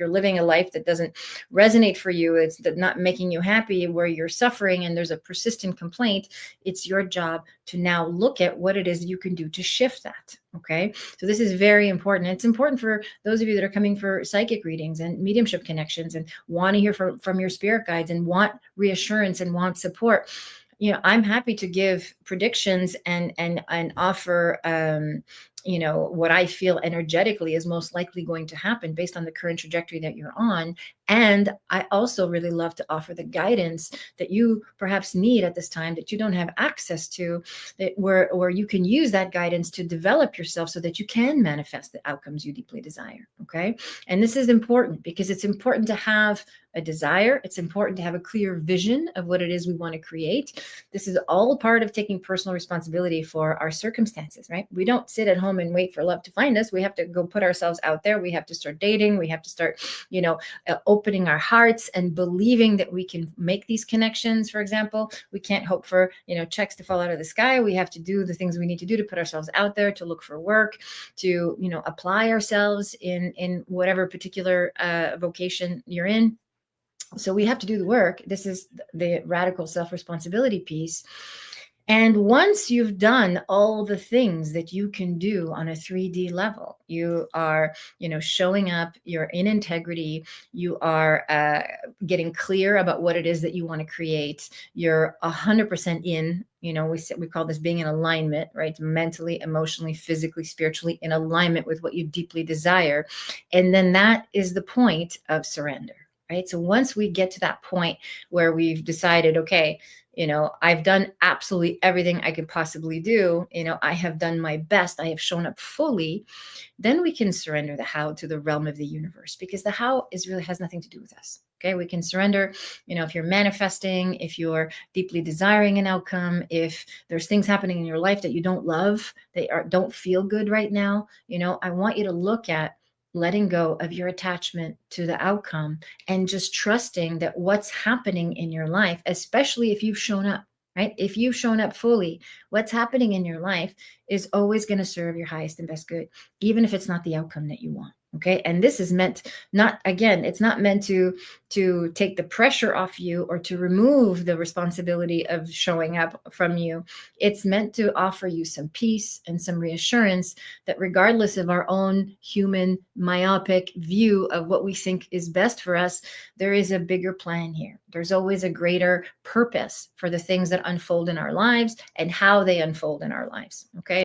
you're living a life that doesn't resonate for you, it's not making you happy, where you're suffering and there's a persistent complaint, it's your job to now look at what it is you can do to shift that. Okay. So this is very important. It's important for those of you that are coming for psychic readings and mediumship connections and want to hear from your spirit guides and want reassurance and want support. I'm happy to give predictions and offer, what I feel energetically is most likely going to happen based on the current trajectory that you're on. And I also really love to offer the guidance that you perhaps need at this time that you don't have access to, that where you can use that guidance to develop yourself so that you can manifest the outcomes you deeply desire. Okay. And this is important because it's important to have a desire. It's important to have a clear vision of what it is we want to create. This is all part of taking personal responsibility for our circumstances, right? We don't sit at home and wait for love to find us. We have to go put ourselves out there. We have to start dating. We have to start, opening our hearts and believing that we can make these connections. For example, we can't hope for, checks to fall out of the sky. We have to do the things we need to do to put ourselves out there, to look for work, to, apply ourselves in whatever particular vocation you're in. So we have to do the work. This is the radical self-responsibility piece. And once you've done all the things that you can do on a 3D level, you are, showing up, you're in integrity, you are getting clear about what it is that you want to create, you're 100% in, we call this being in alignment, right? Mentally, emotionally, physically, spiritually, in alignment with what you deeply desire. And then that is the point of surrender. Right. So once we get to that point where we've decided, okay, I've done absolutely everything I could possibly do, I have done my best, I have shown up fully, then we can surrender the how to the realm of the universe, because the how really has nothing to do with us. Okay, we can surrender, if you're manifesting, if you're deeply desiring an outcome, if there's things happening in your life that you don't love, don't feel good right now, I want you to look at letting go of your attachment to the outcome and just trusting that what's happening in your life, especially if you've shown up, right? If you've shown up fully, what's happening in your life is always going to serve your highest and best good, even if it's not the outcome that you want. Okay. And this is meant it's not meant to take the pressure off you or to remove the responsibility of showing up from you. It's meant to offer you some peace and some reassurance that regardless of our own human myopic view of what we think is best for us, there is a bigger plan here. There's always a greater purpose for the things that unfold in our lives and how they unfold in our lives. Okay.